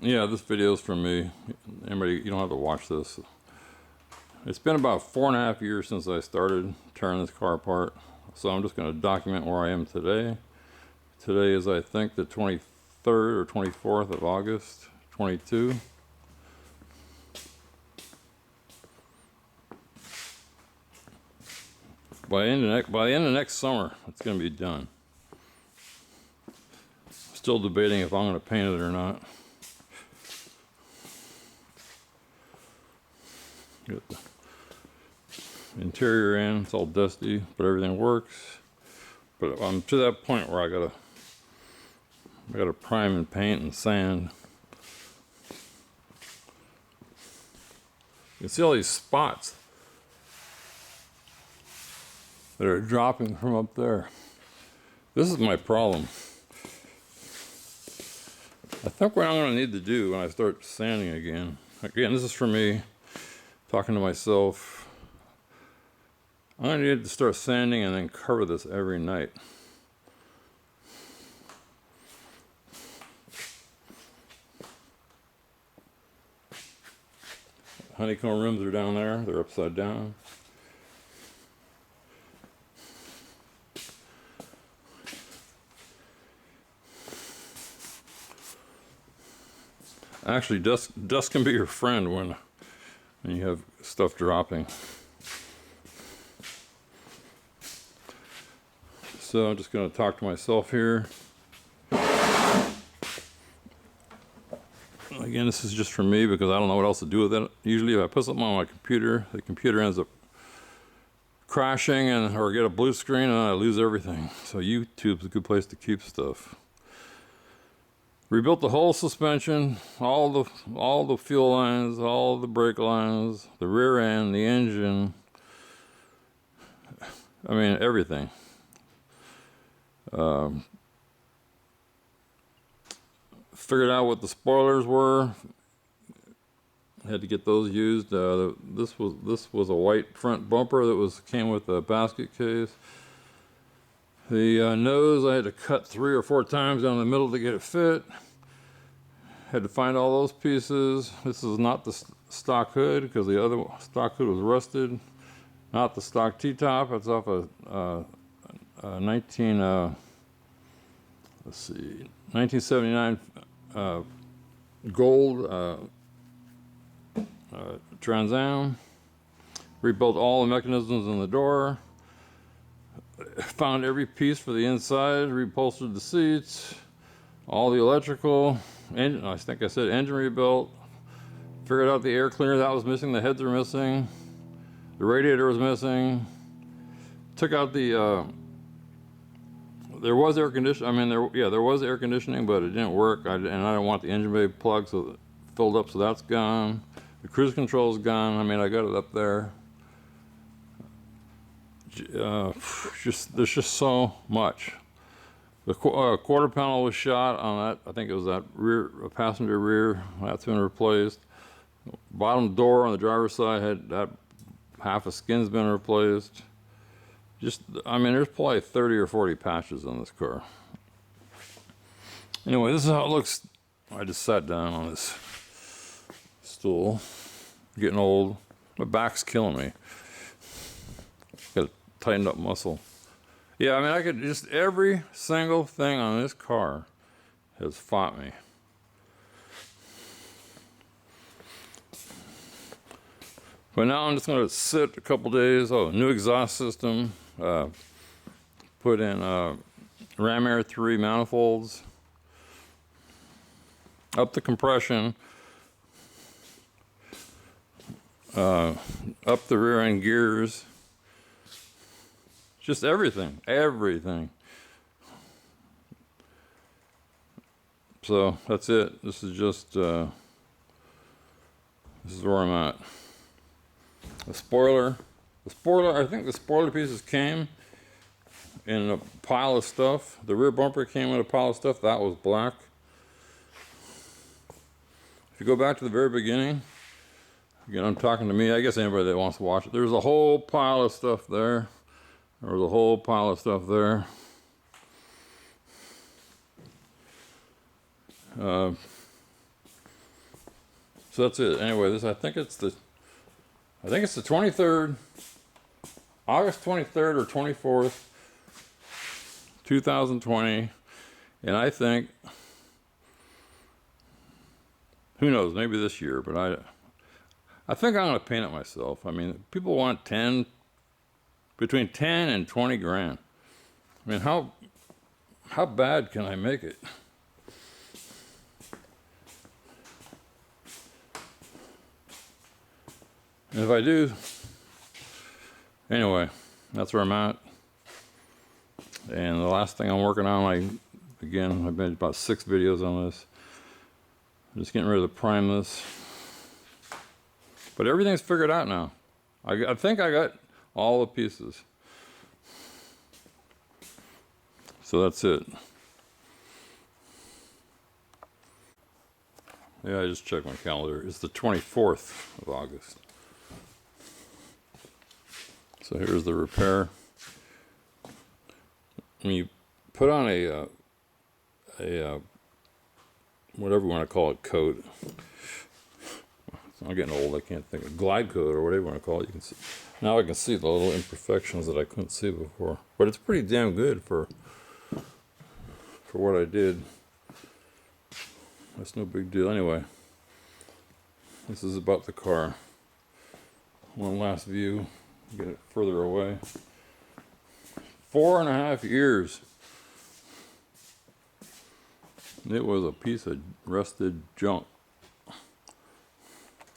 Yeah, this video is from me. Anybody, you don't have to watch this. It's been about 4.5 years since I started tearing this car apart, so I'm just going to document where I am today. Today is, I think, the 23rd or 24th of August, 22. By the end of next summer, it's going to be done. Still debating if I'm going to paint it or not. Get the interior in, it's all dusty, but everything works. But I'm to that point where I gotta prime and paint and sand. You can see all these spots that are dropping from up there. This is my problem. I think what I'm going to need to do when I start sanding again, this is for me, talking to myself, I'm going to need to start sanding and then cover this every night. Honeycomb rims are down there, they're upside down. Actually, dust can be your friend when you have stuff dropping. So I'm just going to talk to myself here. Again, this is just for me because I don't know what else to do with it. Usually if I put something on my computer, the computer ends up crashing or get a blue screen and I lose everything. So YouTube's a good place to keep stuff. Rebuilt the whole suspension, all the fuel lines, all the brake lines, the rear end, the engine. I mean, everything. Figured out what the spoilers were. Had to get those used. This was a white front bumper that came with a basket case. The nose I had to cut 3 or 4 times down the middle to get it fit. Had to find all those pieces. This is not the stock hood because the other stock hood was rusted. Not the stock T-top. It's off a 1979 gold Trans Am. Rebuilt all the mechanisms in the door. Found every piece for the inside. Reupholstered the seats. All the electrical. Engine, I think I said engine rebuilt. Figured out the air cleaner that was missing. The heads are missing. The radiator was missing. Took out the. There was air conditioning. I mean, there was air conditioning, but it didn't work. And I don't want the engine bay plug, so it filled up, so that's gone. The cruise control is gone. I mean, I got it up there. There's just so much. The quarter panel was shot on that. I think it was that passenger rear. That's been replaced. Bottom door on the driver's side had that half a skin's been replaced. I mean, there's probably 30 or 40 patches on this car. Anyway, this is how it looks. I just sat down on this stool. Getting old. My back's killing me. Got a tightened up muscle. Yeah, I mean, every single thing on this car has fought me. But now I'm just going to sit a couple days. Oh, new exhaust system. Put in Ram Air 3 manifolds. Up the compression. Up the rear end gears. Just everything. So that's it. This is just, this is where I'm at. The spoiler, I think the spoiler pieces came in a pile of stuff. The rear bumper came in a pile of stuff. That was black. If you go back to the very beginning, again, I'm talking to me. I guess anybody that wants to watch it. There's a whole pile of stuff there. There was a whole pile of stuff there. So that's it. Anyway, I think it's the 23rd, August 23rd or 24th, 2020, and I think, who knows, maybe this year, but I think I'm gonna paint it myself. I mean, people want between 10 and 20 grand. I mean, how bad can I make it? And if I do, anyway, that's where I'm at. And the last thing I'm working on, I've made about 6 videos on this. I'm just getting ready to prime this. But everything's figured out now. I think I got all the pieces. So that's it. Yeah, I just checked my calendar. It's the 24th of August. So here's the repair. When you put on a whatever you want to call it, coat. I'm getting old. I can't think of glide coat or whatever you want to call it. You can see now. I can see the little imperfections that I couldn't see before. But it's pretty damn good for what I did. That's no big deal. Anyway, this is about the car. One last view. Get it further away. 4.5 years. It was a piece of rusted junk.